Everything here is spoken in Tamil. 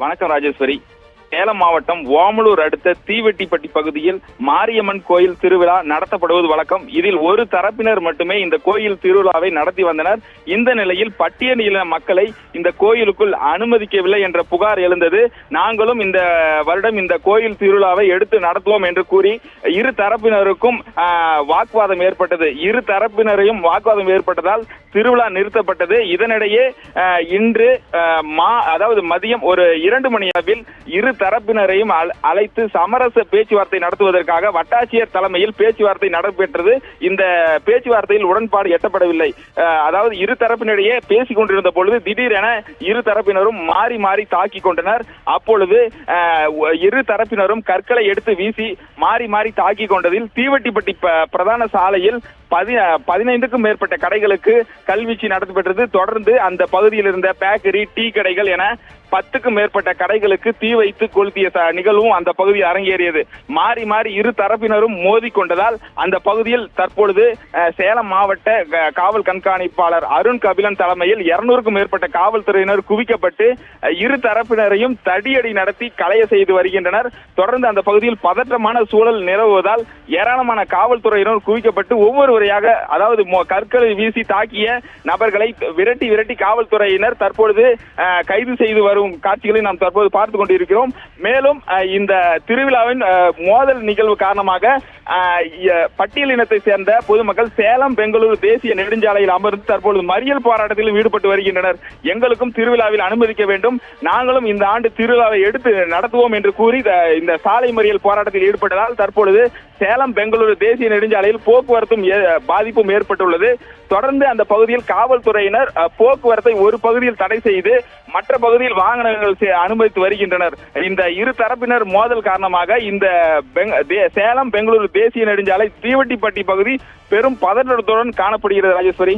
வணக்கம் ராஜேஸ்வரி. சேலம் மாவட்டம் ஓமலூர் அடுத்த தீவெட்டிப்பட்டி பகுதியில் மாரியம்மன் கோயில் திருவிழா நடத்தப்படுவது வழக்கம். இதில் ஒரு தரப்பினர் மட்டுமே இந்த கோயில் திருவிழாவை நடத்தி வந்தனர். இந்த நிலையில் பட்டியலின மக்களை இந்த கோயிலுக்குள் அனுமதிக்கவில்லை என்ற புகார் எழுந்தது. நாங்களும் இந்த வருடம் இந்த கோயில் திருவிழாவை எடுத்து நடத்துவோம் என்று கூறி இரு தரப்பினருக்கும் வாக்குவாதம் ஏற்பட்டது. இரு தரப்பினரையும் வாக்குவாதம் ஏற்பட்டதால் திருவிழா நிறுத்தப்பட்டது. இதனிடையே இன்று அதாவது மதியம் ஒரு 2 மணி அளவில் இரு தரப்பினரையும் அழைத்து சமரச பேச்சுவார்த்தை நடத்துவதற்காக வட்டாட்சியர் தலைமையில் பேச்சுவார்த்தை நடைபெற்றது. இந்த பேச்சுவார்த்தையில் உடன்பாடு எட்டப்படவில்லை. அதாவது இரு தரப்பினரிடையே பேசிக் கொண்டிருந்த பொழுது திடீரென இரு தரப்பினரும் மாறி மாறி தாக்கி கொண்டனர். அப்பொழுது இரு தரப்பினரும் கற்களை எடுத்து வீசி மாறி மாறி தாக்கி கொண்டதில் தீவெட்டிப்பட்டி பிரதான சாலையில் 15க்கும் மேற்பட்ட கடைகளுக்கு கல்வீச்சு நடத்தப்பட்டது. தொடர்ந்து அந்த பகுதியில் இருந்த பேக்கரி, டீ கடைகள் என 10க்கும் மேற்பட்ட கடைகளுக்கு தீ வைத்து கொளுத்திய நிகழ்வும் அந்த பகுதியில் அரங்கேறியது. மாறி மாறி இரு தரப்பினரும் மோதி கொண்டதால் அந்த பகுதியில் தற்பொழுது சேலம் மாவட்ட காவல் கண்காணிப்பாளர் அருண் கபிலன் தலைமையில் 200க்கும் மேற்பட்ட காவல்துறையினர் குவிக்கப்பட்டு இரு தரப்பினரையும் தடியடி நடத்தி களைய செய்து வருகின்றனர். தொடர்ந்து அந்த பகுதியில் பதற்றமான சூழல் நிலவுவதால் ஏராளமான காவல்துறையினர் குவிக்கப்பட்டு ஒவ்வொருவரையாக, அதாவது கற்களை வீசி தாக்கிய நபர்களை விரட்டி விரட்டி காவல்துறையினர் தற்பொழுது கைது செய்து வரும் காட்சிகளை நாம் தற்போது பார்த்துக் கொண்டிருக்கிறோம். மேலும் இந்த திருவிழாவின் மோதல் நிகழ்வு காரணமாக பட்டியலினத்தை சேர்ந்த பொதுமக்கள் சேலம் பெங்களூரு தேசிய நெடுஞ்சாலையில் அமர்ந்து தற்பொழுது மறியல் போராட்டத்தில் ஈடுபட்டு வருகின்றனர். எங்களுக்கும் திருவிழாவில் அனுமதிக்க வேண்டும், நாங்களும் இந்த ஆண்டு திருவிழாவை எடுத்து நடத்துவோம் என்று கூறி இந்த சாலை மறியல் போராட்டத்தில் ஈடுபட்டதால் தற்பொழுது சேலம் பெங்களூரு தேசிய நெடுஞ்சாலையில் போக்குவரத்தும் பாதிப்பும் ஏற்பட்டுள்ளது. தொடர்ந்து அந்த பகுதியில் காவல்துறையினர் போக்குவரத்தை ஒரு பகுதியில் தடை செய்து மற்ற பகுதியில் வாகனங்கள் அனுமதித்து வருகின்றனர். இந்த இரு தரப்பினர் மோதல் காரணமாக இந்த சேலம் பெங்களூரு தேசிய நெடுஞ்சாலை தீவெட்டிப்பட்டி பகுதி பெரும் பதற்றத்துடன் காணப்படுகிறது. ராஜேஸ்வரி.